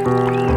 Ovdje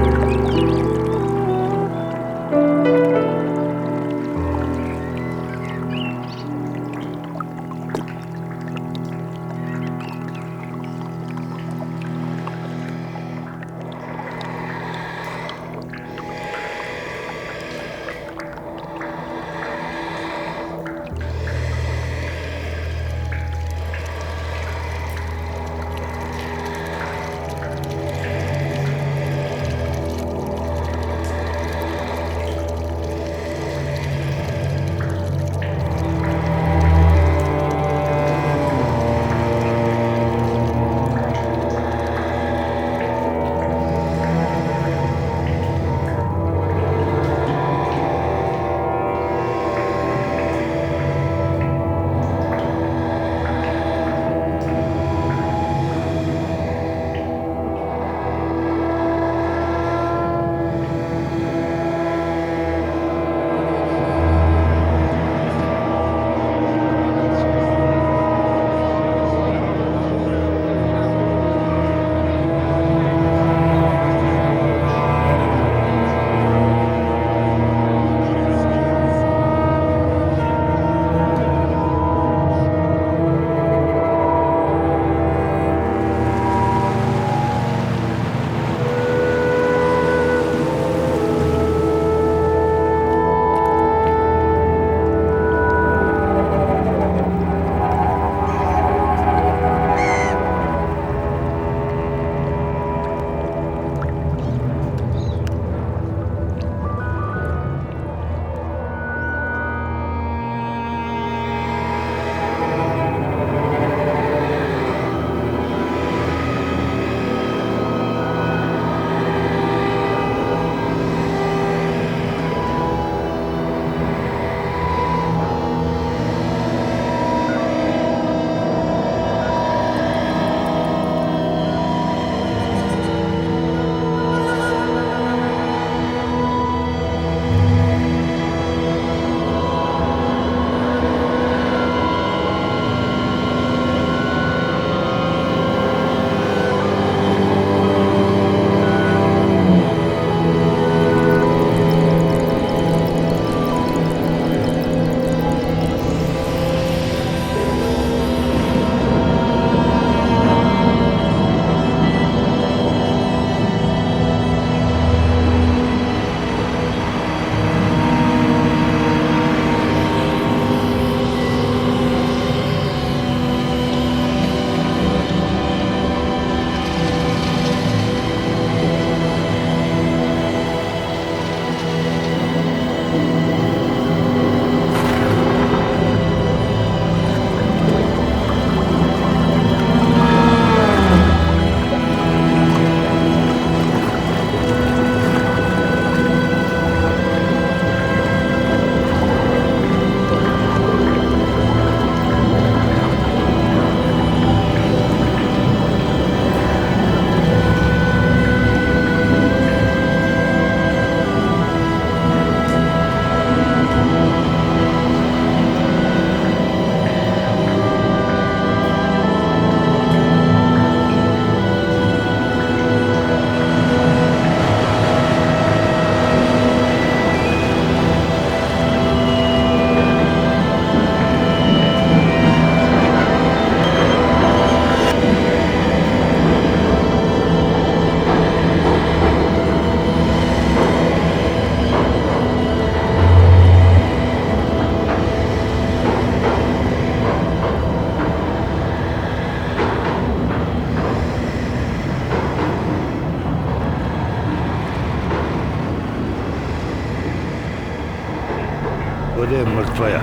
je mrtvaja.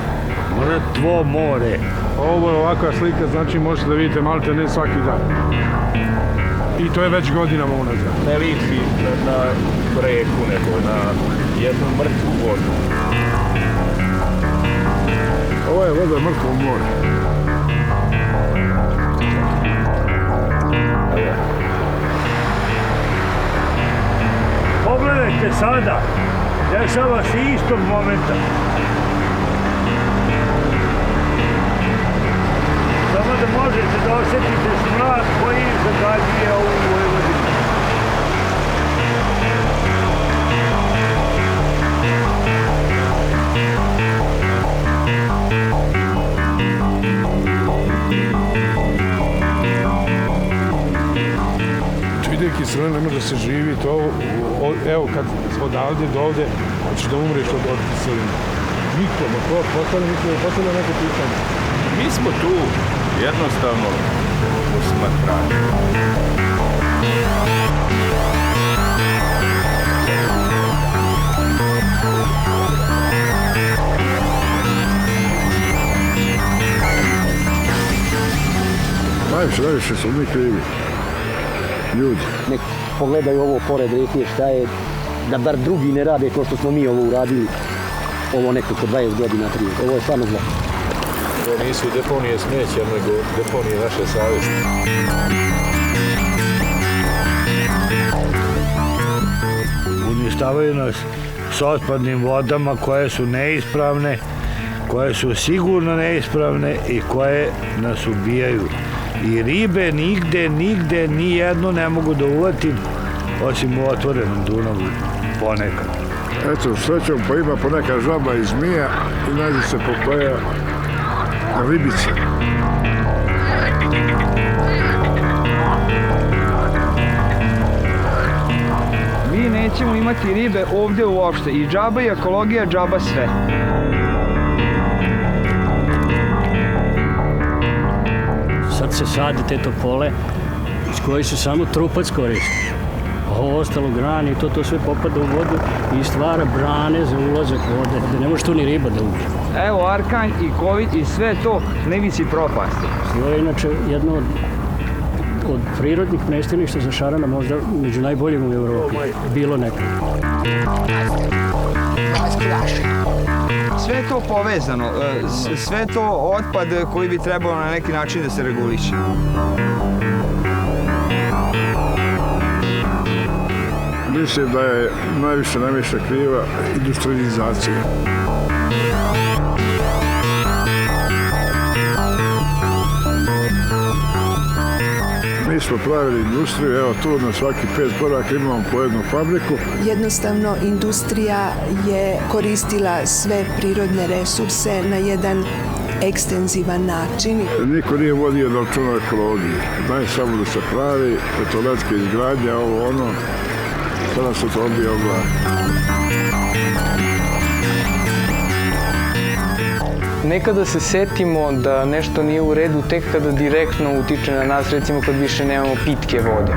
Mrtvo more. Ovo je ovakva slika, znači možete da vidite malte ne svaki dan. I to je već godinama unazad. Ne liči na reku, nego na jednu mrtvu vodu. Ovo je voda mrtvog mora. Pogledajte sada, dešava se istog momenta. Samo da možete da osjetite smrad koji zagađuje ovu Vojvodinu. se živi to, evo kad odavde do ovde, hoćeš da umreš od kiseline. Nikom, postavlja neko pitanje. Mi smo tu jednostavno usmatrani. Najviše su mi krivi. Ljudi. Nek pogledaju ovo pored reke šta je, da bar drugi ne rade kao što smo mi ovo uradili ovo nekako 20 godina, 30. Ovo je stvarno zlo. Ovo nisu deponije smeća, nego deponije naše savjesti. Uništavaju nas s otpadnim vodama koje su neispravne, koje su sigurno neispravne i koje nas ubijaju. I ribe nigde, ni jednu ne mogu da uvatim, osim u otvorenom Dunavu ponekad. Eto, srećom pa ima poneka žaba i zmija i nađe se po koja ribica. Mi nećemo imati ribe ovdje uopšte. I džaba i ekologija, džaba sve. Sad se sade te topole iz koje se samo trupac koristi. Ovo ostalo grani, to sve popada u vodu i stvara brane za ulazak vode, da ne može tu ni riba da uđe. Evo Arkanj i Kovid i sve to ne visi propasti. Ovo je inače jedno od prirodnih mestilišta za šarana, možda među najboljim u Evropi. Bilo nekako. Sve je to povezano, sve je to otpad koji bi trebalo na neki način da se reguliše. Mislim da je najviše kriva industrializacija. Mi smo pravili industriju, evo tu na svaki 5 koraka imamo po jednu fabriku. Jednostavno, industrija je koristila sve prirodne resurse na jedan ekstenzivan način. Niko nije vodio računa o ekologiji. Daj samo da se pravi, toaletske izgradnje, ovo ono, sada se to odbija u glavi. Nekada se setimo da nešto nije u redu tek kada direktno utiče na nas, recimo kad više nemamo pitke vode.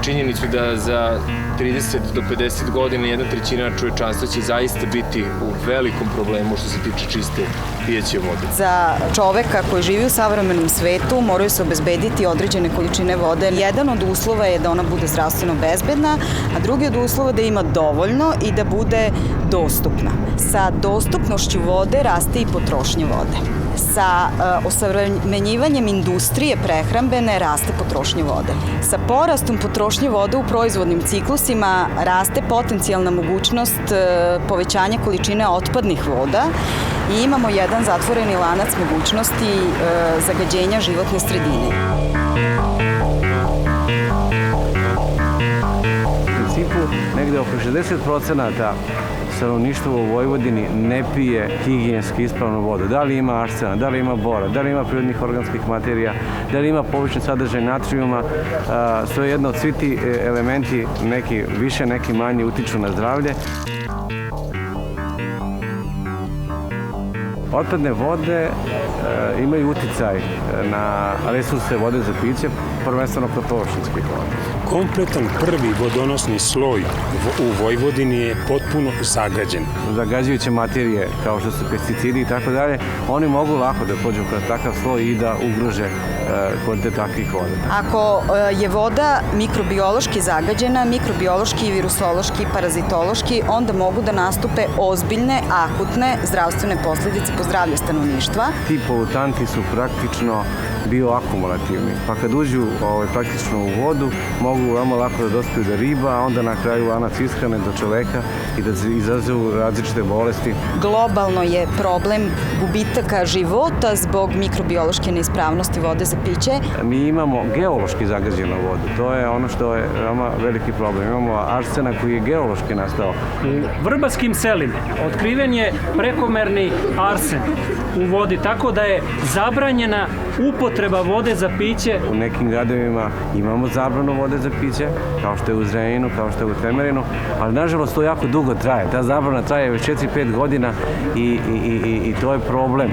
Činjenicu da za 30 do 50 godina 1/3 čovečanstva će zaista biti u velikom problemu što se tiče čiste pijeće vode. Za čoveka koji živi u savremenom svetu moraju se obezbediti određene količine vode. Jedan od uslova je da ona bude zdravstveno bezbedna, a drugi od uslova da ima dovoljno i da bude dostupna. Sa dostupnošću vode raste i potrošnja vode. Sa osavremenjivanjem industrije prehrambene raste potrošnja vode. Sa porastom potrošnje vode u proizvodnim ciklusima raste potencijalna mogućnost povećanja količine otpadnih voda i imamo jedan zatvoreni lanac mogućnosti zagađenja životne sredine. U principu, negde oko 60% stanovništvo u Vojvodini ne pije higijenski ispravnu vodu. Da li ima arsena, da li ima bora, da li ima prirodnih organskih materija, da li ima povišen sadržaj natrijuma, svejedno svi ti elementi, neki više, neki manje, utiču na zdravlje. Otpadne vode imaju uticaj na resurse vode za piće, prvenstveno kod površinskih voda. Kompletan prvi vodonosni sloj u Vojvodini je potpuno zagađen. Zagađujuće materije kao što su pesticidi i tako dalje, oni mogu lako da pođu kroz takav sloj i da ugrože kvalitet takvih voda. Ako je voda mikrobiološki zagađena, mikrobiološki, virusološki, parazitološki, onda mogu da nastupe ozbiljne, akutne zdravstvene posljedice po zdravlje stanovništva. Ti polutanti su praktično bioakumulativni, pa kad uđu praktično u vodu, mogu veoma lako da dospiju do riba, a onda na kraju lanac ishrane do čoveka i da se izazovu različite bolesti. Globalno je problem gubitaka života zbog mikrobiološke neispravnosti vode za piće. Mi imamo geološki zagađenu vodu, to je ono što je veoma veliki problem. Imamo arsena koji je geološki nastao. U vrbatskim selima otkriven je prekomerni arsen u vodi, tako da je zabranjena upotreba upotreba vode za piće. U nekim gradovima imamo zabranu vode za piće, kao što je u Zrenjaninu, kao što je u Temerinu, ali nažalost to jako dugo traje. Ta zabrana traje već 4-5 godina i to je problem.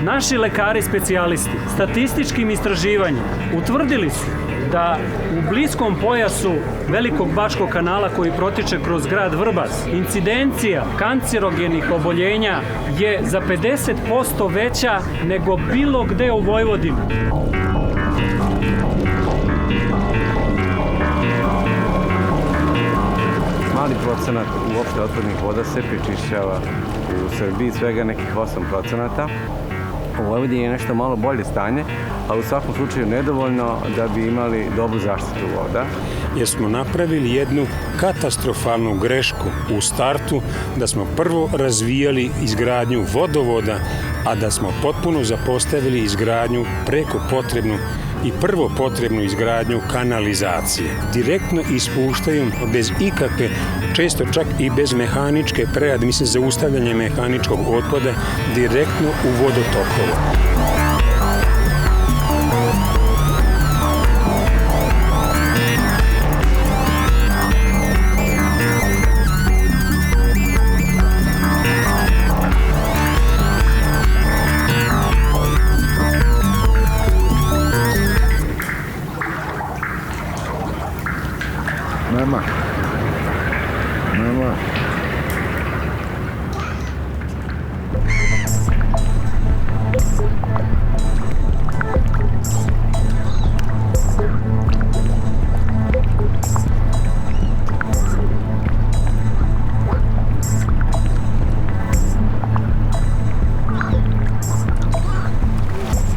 Naši lekari specijalisti statističkim istraživanjem utvrdili su da u bliskom pojasu Velikog Bačkog kanala koji protiče kroz grad Vrbas, incidencija kancerogenih oboljenja je za 50% veća nego bilo gde u Vojvodini. Mali procenat uopšte otpadnih voda se prečišćava u Srbiji, svega nekih 8%. U Vojvodini je nešto malo bolje stanje, ali u svakom slučaju nedovoljno da bi imali dobru zaštitu voda. Jer smo napravili jednu katastrofalnu grešku u startu, da smo prvo razvijali izgradnju vodovoda, a da smo potpuno zapostavili izgradnju preko potrebnu i prvo potrebnu izgradnju kanalizacije. Direktno ispuštaju bez ikakve, često čak i bez mehaničke prerade, mislim zaustavljanje mehaničkog otpada, direktno u vodotokove. Nema.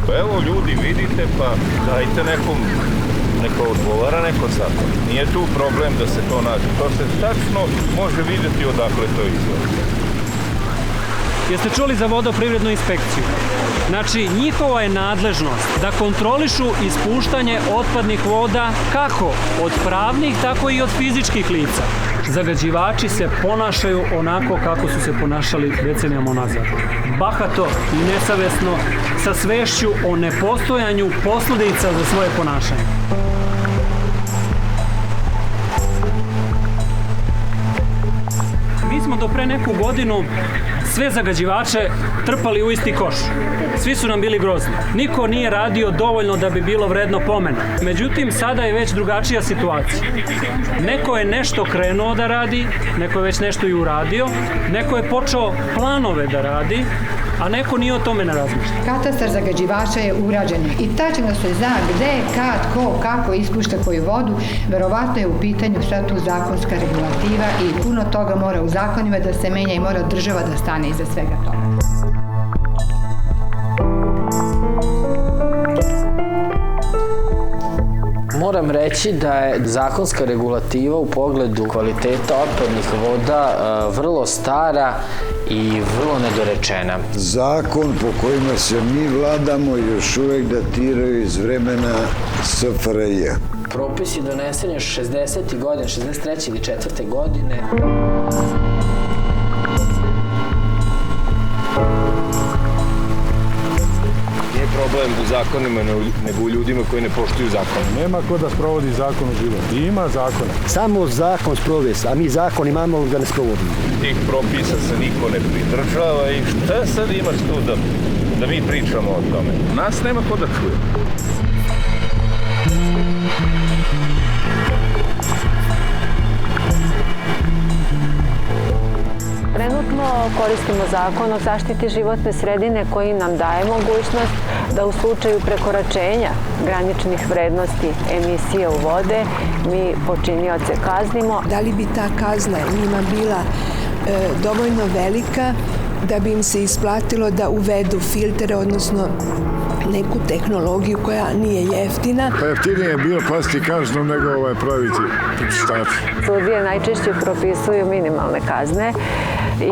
Pa evo ljudi, vidite, pa dajte neko odgovara, neko zakon. Nije tu problem da se to nađe. To se tačno može vidjeti odakle to izgleda. Jeste čuli za vodoprivrednu inspekciju? Znači, njihova je nadležnost da kontrolišu ispuštanje otpadnih voda kako od pravnih, tako i od fizičkih lica. Zagađivači se ponašaju onako kako su se ponašali decenijama nazad. Bahato i nesavesno, sa svešću o nepostojanju posledica za svoje ponašanje. Mi smo do pre neku godinu sve zagađivače trpali u isti koš. Svi su nam bili grozni. Niko nije radio dovoljno da bi bilo vredno pomena. Međutim, sada je već drugačija situacija. Neko je nešto krenuo da radi, neko je već nešto i uradio, neko je počeo planove da radi, a neko nije o tome ne razmišlja. Katastar zagađivača je urađen i tačno se zna gde, kad, ko, kako ispušta koju vodu. Verovatno je u pitanju šta tu zakonska regulativa i puno toga mora u zakonima da se menja i mora država da stane iza svega toga. Moram reći da je zakonska regulativa u pogledu kvaliteta otpadnih voda vrlo stara i vrlo nedorečena. Zakon po kojima se mi vladamo još uvek datiraju iz vremena SFRJ. Propis je donesen još 60. godine, 63. ili 4. godine. Nije problem u zakonima, nego u ljudima koji ne poštuju zakon. Nema ko da sprovodi zakon u život. I ima zakona. Samo zakon sprovesti, a mi zakon imamo, ali ga ne sprovodimo. Tih propisa se niko ne pridržava i šta sad imaš tu da mi pričamo o tome? Nas nema ko da čuje. Trenutno koristimo zakon o zaštiti životne sredine koji nam daje mogućnost da u slučaju prekoračenja graničnih vrednosti emisije u vode mi počinioce kaznimo. Da li bi ta kazna njima bila dovoljno velika da bi im se isplatilo da uvedu filtere, odnosno neku tehnologiju koja nije jeftina. Pa jeftinije je bilo pasti kaznu nego praviti prečistače. Sudije najčešće propisuju minimalne kazne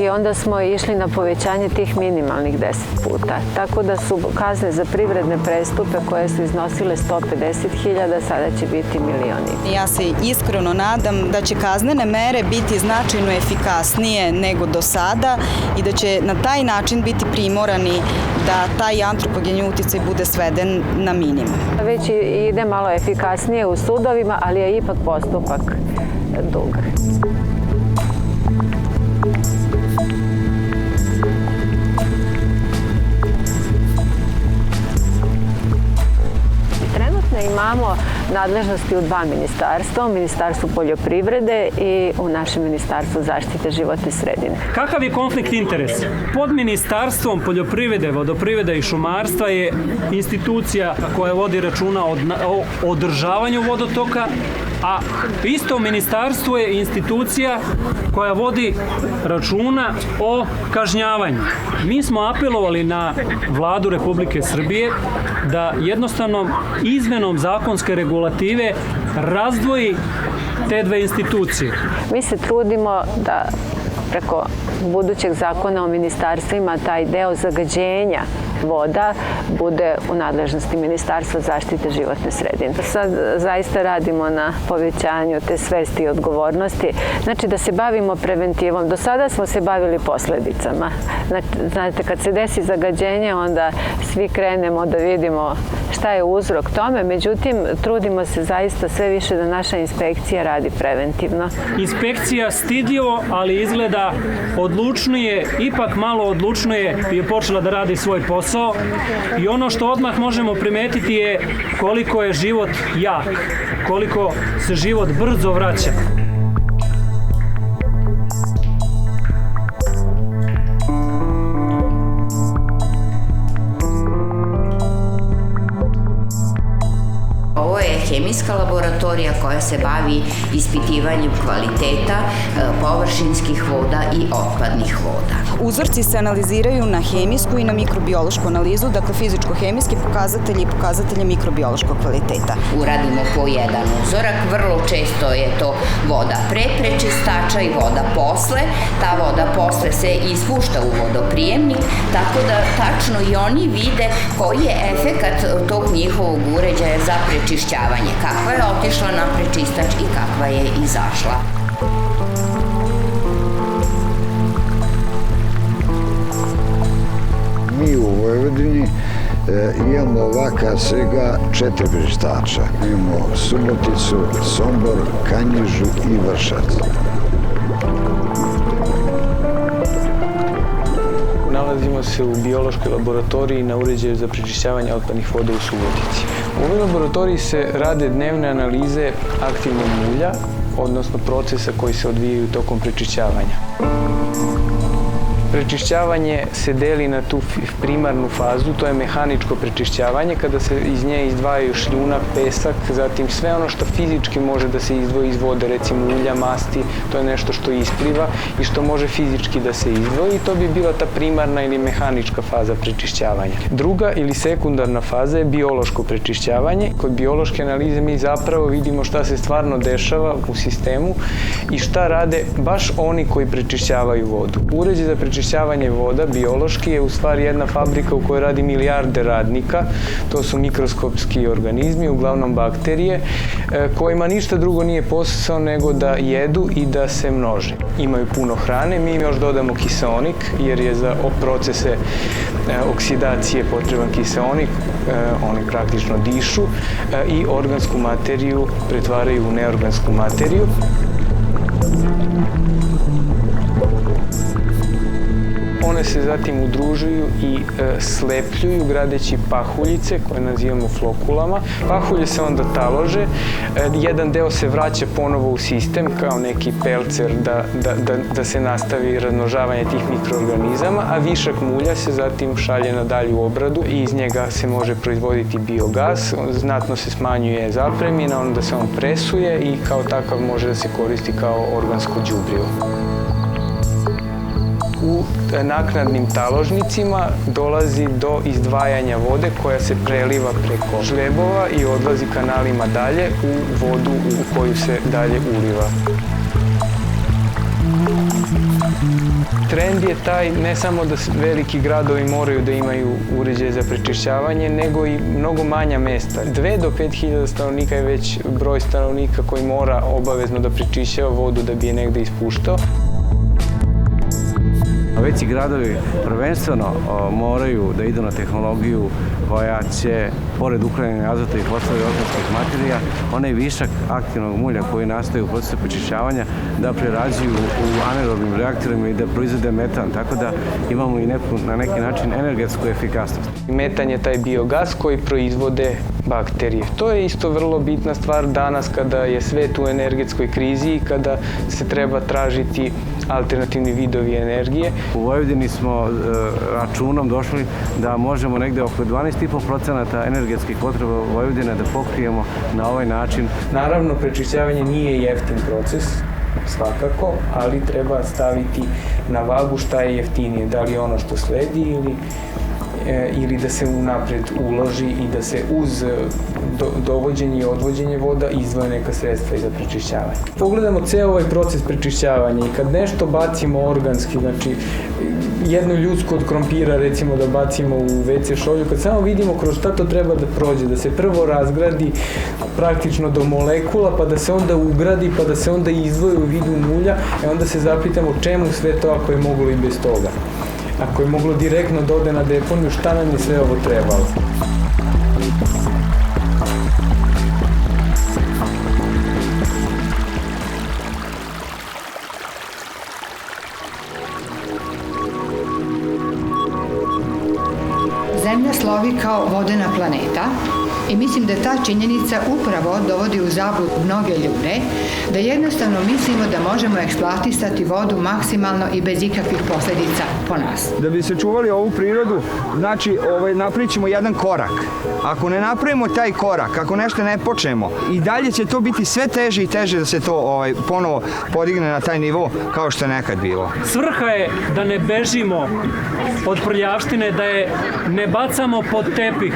i onda smo išli na povećanje tih minimalnih 10 puta. Tako da su kazne za privredne prestupe koje su iznosile 150.000, sada će biti milioni. Ja se iskreno nadam da će kaznene mere biti značajno efikasnije nego do sada i da će na taj način biti primorani da taj antropogeni uticaj bude sveden na minimum. Već ide malo efikasnije u sudovima, ali je ipak postupak dug. Imamo nadležnosti u dva ministarstva, u Ministarstvu poljoprivrede i u našem Ministarstvu zaštite životne sredine. Kakav je konflikt interesa? Pod Ministarstvom poljoprivrede, vodoprivrede i šumarstva je institucija koja vodi računa o održavanju vodotoka, a isto ministarstvo je institucija koja vodi računa o kažnjavanju. Mi smo apelovali na Vladu Republike Srbije da jednostavno izmenom zakonske regulative razdvoji te dve institucije. Mi se trudimo da preko budućeg zakona o ministarstvima taj deo zagađenja voda bude u nadležnosti Ministarstva zaštite životne sredine. Sad zaista radimo na povećanju te svesti i odgovornosti. Znači da se bavimo preventivom. Do sada smo se bavili posledicama. Znate, kad se desi zagađenje, onda svi krenemo da vidimo šta je uzrok tome. Međutim, trudimo se zaista sve više da naša inspekcija radi preventivno. Inspekcija stidljivo, ali izgleda odlučnije, ipak malo odlučnije je počela da radi svoj posao. I ono što odmah možemo primetiti je koliko je život jak, koliko se život brzo vraća. Ovo je hemijska laboratorija koja se bavi ispitivanjem kvaliteta površinskih voda i otpadnih voda. Uzorci se analiziraju na hemijsku i na mikrobiološku analizu, dakle fizičko-hemijski pokazatelji i pokazatelje mikrobiološkog kvaliteta. Uradimo po jedan uzorak, vrlo često je to voda pre prečistača i voda posle. Ta voda posle se ispušta u vodoprijemnik, tako da tačno i oni vide koji je efekat tog njihovog uređaja za prečišćavanje, kakva je otišla na prečistač i kakva je izašla. Mi u Vojvodini imamo ovaka svega 4 prečistača. Imamo Suboticu, Sombor, Kanjižu i Vršac. Nalazimo se u biološkoj laboratoriji na uređaju za prečišćavanje otpadnih voda u Subotici. U ovoj laboratoriji se rade dnevne analize aktivnog mulja, odnosno procesa koji se odvijaju tokom prečišćavanja. Prečišćavanje se deli na tu primarnu fazu, to je mehaničko prečišćavanje, kada se iz nje izdvajaju šljunak, pesak, zatim sve ono što fizički može da se izdvoji iz vode, recimo ulja, masti, to je nešto što ispliva i što može fizički da se izdvoji, to bi bila ta primarna ili mehanička faza prečišćavanja. Druga ili sekundarna faza je biološko prečišćavanje. Kod biološke analize mi zapravo vidimo šta se stvarno dešava u sistemu i šta rade baš oni koji prečišćavaju vodu. Uređaj za prečišćavanje voda, biološki, je u stvari jedna fabrika u kojoj radi milijarde radnika. To su mikroskopski organizmi, uglavnom bakterije, kojima ništa drugo nije posao nego da jedu i da se množe. Imaju puno hrane, mi im još dodamo kiseonik, jer je za procese oksidacije potreban kiseonik, oni praktično dišu i organsku materiju pretvaraju u neorgansku materiju. One se zatim udružuju i slepljuju gradeći pahuljice koje nazivamo flokulama. Pahulje se onda talože, jedan deo se vraća ponovo u sistem kao neki pelcer da se nastavi razmnožavanje tih mikroorganizama, a višak mulja se zatim šalje na dalju obradu i iz njega se može proizvoditi biogas, znatno se smanjuje zapremina, onda se on presuje i kao takav može da se koristi kao organsko đubrivo. u naknadnim taložnicima dolazi do izdvajanja vode koja se preliva preko žlebova i odlazi kanalima dalje u vodu u koju se dalje uliva. Trend je taj ne samo da veliki gradovi moraju da imaju uređaje za prečišćavanje, nego i mnogo manja mesta. 2 do 5.000 stanovnika je već broj stanovnika koji mora obavezno da prečišćava vodu da bi je negde ispuštao. Veći gradovi prvenstveno moraju da idu na tehnologiju koja će, pored uklanjanja azota i fosfora i organskih materija, onaj višak aktivnog mulja koji nastaje u procesu prečišćavanja da prerađuju u anaerobnim reaktorima i da proizvode metan, tako da imamo i na neki način energetsku efikasnost. Metan je taj biogas koji proizvode bakterije. To je isto vrlo bitna stvar danas kada je svet u energetskoj krizi i kada se treba tražiti alternativni vidovi energije. U Vojvodini smo računom došli da možemo negde oko 12,5% energetskih potreba Vojvodine da pokrijemo na ovaj način. Naravno, prečišćavanje nije jeftin proces, svakako, ali treba staviti na vagu šta je jeftinije, da li ono što sledi ili da se unapred uloži i da se uz dovođenje i odvođenje voda izdvoje neka sredstva i za prečišćavanje. Pogledamo ceo ovaj proces prečišćavanja i kad nešto bacimo organski, znači jedno ljudsko od krompira recimo da bacimo u WC šolju, kad samo vidimo kroz šta to treba da prođe, da se prvo razgradi praktično do molekula, pa da se onda ugradi, pa da se onda izdvoji u vidu mulja, onda se zapitamo čemu sve to ako je moglo i bez toga. Ako je moglo direktno da ode na deponiju, šta nam je sve ovo trebalo? Zemlja slovi kao vodena planeta i mislim da ta činjenica upravo dovodi u zabludu mnoge ljude, da jednostavno mislimo da možemo eksploatisati vodu maksimalno i bez ikakvih posledica po nas. Da bi sačuvali ovu prirodu, znači napravit ćemo jedan korak. Ako ne napravimo taj korak, ako nešto ne počnemo, i dalje će to biti sve teže i teže da se to ponovo podigne na taj nivo kao što je nekad bilo. Svrha je da ne bežimo od prljavštine, da je ne bacamo pod tepih,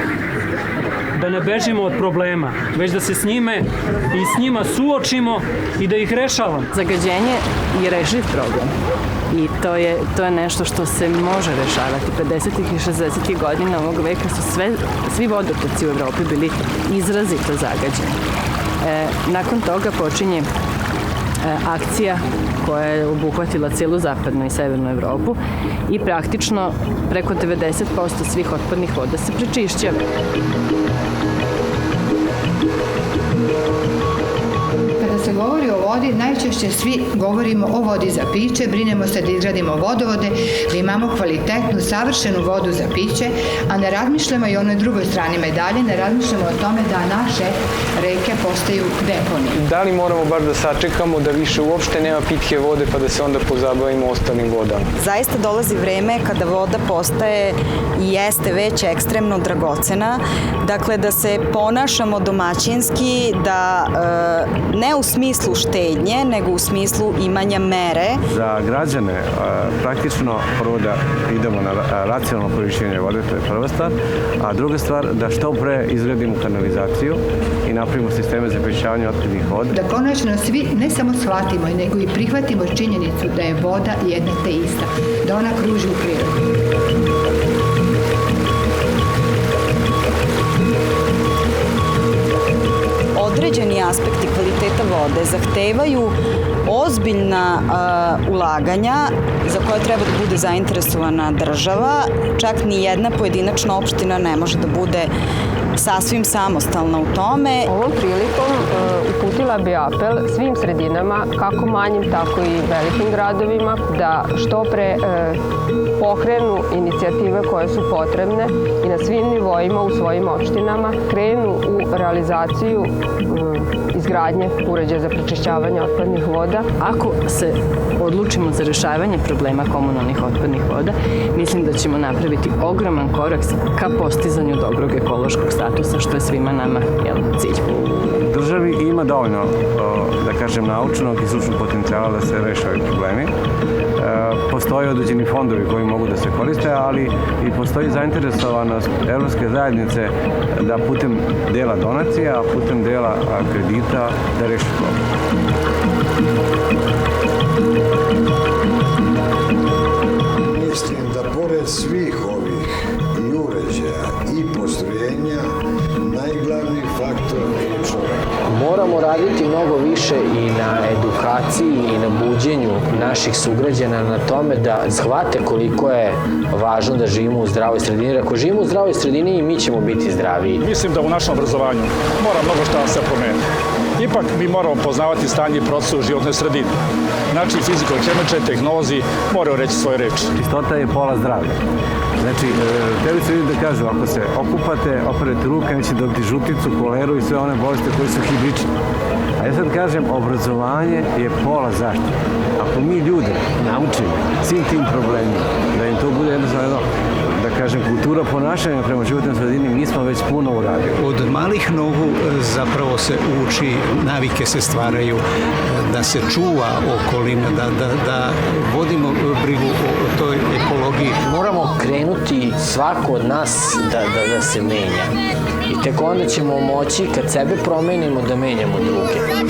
da ne bežimo od problema, već da se s njima suočimo i da ih rešavamo. Zagađenje je rešiv problem i to je nešto što se može rešavati. 50. i 60. godina ovog veka su svi vodotoci u Evropi bili izrazito zagađeni. Nakon toga počinje akcija koja je obuhvatila celu zapadnu i severnu Evropu i praktično preko 90% svih otpadnih voda se prečišćava. Kada se govori o vodi, najčešće svi govorimo o vodi za piće, brinemo se da izgradimo vodovode, da imamo kvalitetnu, savršenu vodu za piće, a ne razmišljamo i o onoj drugoj strani medalje, ne razmišljamo o tome da naše reke postaju deponije. Da li moramo baš da sačekamo da više uopšte nema pitke vode pa da se onda pozabavimo ostalim vodama? Zaista dolazi vreme kada voda postaje i jeste već ekstremno dragocena, dakle da se ponašamo domaćinski, da ne u smislu štednje, nego u smislu imanja mere. Za građane praktično prvo da idemo na racionalno korišćenje vode, to je prva stvar, a druga stvar da što pre izgradimo kanalizaciju i napravimo sisteme za prečišćavanje otpadnih voda. Da konačno svi ne samo shvatimo, nego i prihvatimo činjenicu da je voda jedna te ista, da ona kruži u prirodi. Određeni aspekti kvaliteta vode zahtevaju ozbiljna ulaganja za koje treba da bude zainteresovana država. Čak ni jedna pojedinačna opština ne može da bude sasvim samostalna u tome. Ovom prilikom uputila bi apel svim sredinama, kako manjim, tako i velikim gradovima, da što pre pokrenu inicijative koje su potrebne i na svim nivoima u svojim opštinama krenu u realizaciju izgradnje uređaja za prečišćavanje otpadnih voda. Ako se odlučimo za rešavanje problema komunalnih otpadnih voda, mislim da ćemo napraviti ogroman korak ka postizanju dobrog ekološkog statusa, što je svima nama cilj. Državi ima dovoljno, da kažem, kažem, naučnog i stručnog potencijala da se reše ovi problemi. Postoje određeni fondovi koji mogu da se koriste, ali i postoji zainteresovanost Evropske zajednice da putem dela donacija, a putem dela kredita da reši problem. Mislim da pored svih ovih i uređaja i postrojenja, najglavniji faktor je čovjek. Moramo raditi mnogo više i na edukaciji i na buđenju naših sugrađana na tome da shvate koliko je važno da živimo u zdravoj sredini. Jer ako živimo u zdravoj sredini i mi ćemo biti zdraviji. Mislim da u našem obrazovanju mora mnogo šta da se promeni. Ipak mi moramo poznavati stanje i proces u životnoj sredini. Znači, fiziko-hemičari, tehnolozi moraju reći svoje reči. Čistota je pola zdravlja. Znači, tebi su ljudi da kažu, ako se okupate, operete ruke, nećete dobiti žuticu, koleru i sve one bolesti koje su hibrične. A ja sad kažem, obrazovanje je pola zaštite. Ako mi ljude naučimo svim tim problemima, da im to bude jednostavno, da kažem, kultura ponašanja prema životnoj sredini, mi smo već puno uradili. Od malih nogu zapravo se uči, navike se stvaraju, da se čuva okolina, da vodimo brigu o toj ekologiji. Moramo krenuti svako od nas da se menja. I tek onda ćemo moći, kad sebe promenimo, da menjamo druge.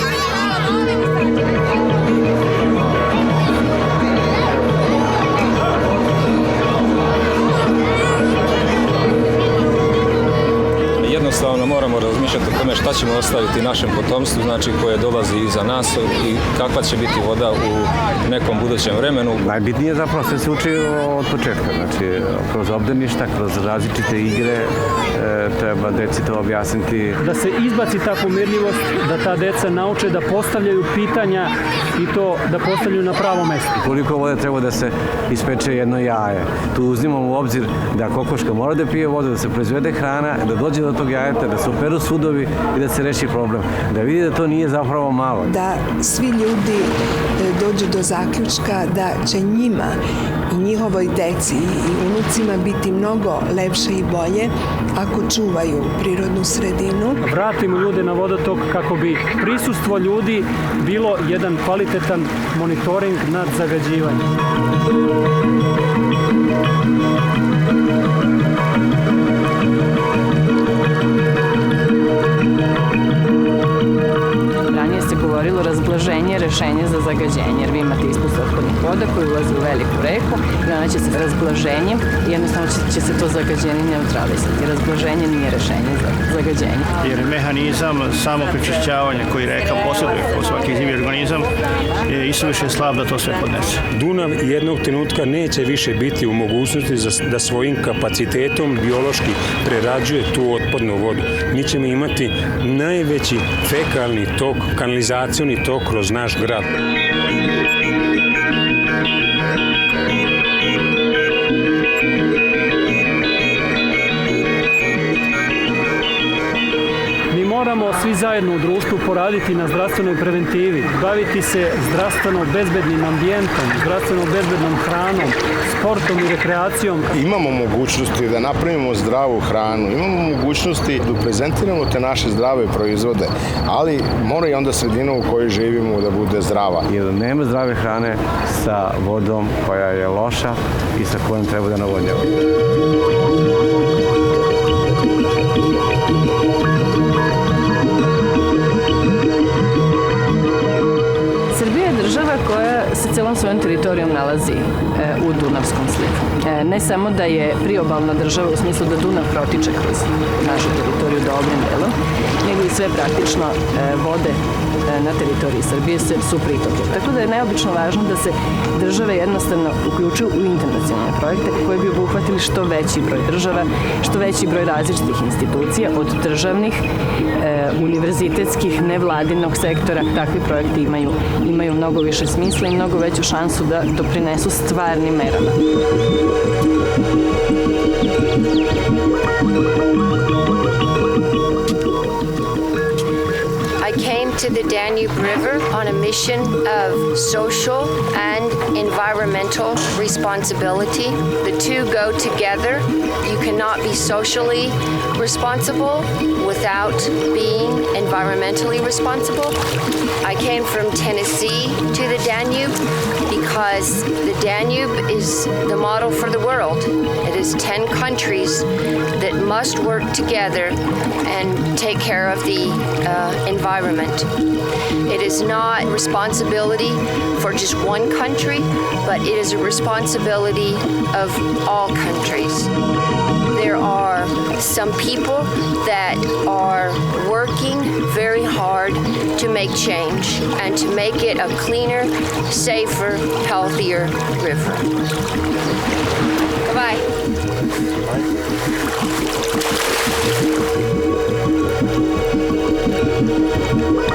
Jednostavno moramo razmišljati o tome šta ćemo ostaviti našem potomstvu, znači koje dolazi iza nas i kakva će biti voda u nekom budućem vremenu. Najbitnije zapravo sve se uči od početka, znači kroz obdaništa, kroz različite igre, treba deci to objasniti. Da se izbaci ta pomirljivost, da ta deca nauče da postavljaju pitanja i to da postavljaju na pravo mesto. Koliko vode treba da se ispeče jedno jaje. Tu uzimamo u obzir da kokoška mora da pije vodu, da se proizvede hrana, da dođe do tog jajeta, da se operu sudovi i da se reši problem. Da vidi da to nije zapravo malo. Da svi ljudi dođu do zaključka da će njima i njihovoj deci i unucima biti mnogo lepše i bolje ako čuvaju prirodnu sredinu. Vratimo ljude na vodotok kako bi prisustvo ljudi bilo jedan kvalitetan monitoring nad zagađivanjem. Govorilo razblaženje rešenje za zagađenje, jer vi imate ispust otpadnih voda koji ulazi u veliku reku i ona će se razblaženjem i jednostavno će se to zagađenje neutralisati. Razblaženje nije rešenje za zagađenje. Jer mehanizam samo prečišćavanja koji reka posjeduje kao svaki živi organizam je isuviše slab da to sve podnese. Dunav jednog trenutka neće više biti u mogućnosti da svojim kapacitetom biološki prerađuje tu otpadnu vodu. Mi ćemo imati najveći fekalni tok, kanalizacioni tok kroz naš grad. Moramo svi zajedno u društvu poraditi na zdravstvenoj preventivi, baviti se zdravstveno bezbednim ambijentom, zdravstveno bezbednom hranom, sportom i rekreacijom. Imamo mogućnosti da napravimo zdravu hranu, imamo mogućnosti da prezentiramo te naše zdrave proizvode, ali mora i onda sredina u kojoj živimo da bude zdrava. Jer nema zdrave hrane sa vodom koja je loša i sa kojom treba da navodnjava. Država koja se celom svojom teritorijom nalazi u Dunavskom slivu. Ne samo da je priobalna država u smislu da Dunav protiče kroz našu teritoriju dobrim delom, nego i sve praktično vode na teritoriji Srbije su pritoke. Tako da je neobično važno da se države jednostavno uključuju u internacionalne projekte koji bi obuhvatili što veći broj država, što veći broj različitih institucija, od državnih, univerzitetskih, nevladinog sektora. Takvi projekti imaju mnogo više smisla i mnogo veću šansu da doprinesu stvarnim merama. I came to the Danube River on a mission of social and environmental responsibility. The two go together. You cannot be socially responsible without being environmentally responsible. I came from Tennessee to the Danube because the Danube is the model for the world. It is 10 countries that must work together and take care of the environment. It is not responsibility for just one country, but it is a responsibility of all countries. There are some people that are working very hard to make change and to make it a cleaner, safer, healthier river. Bye-bye. Bye.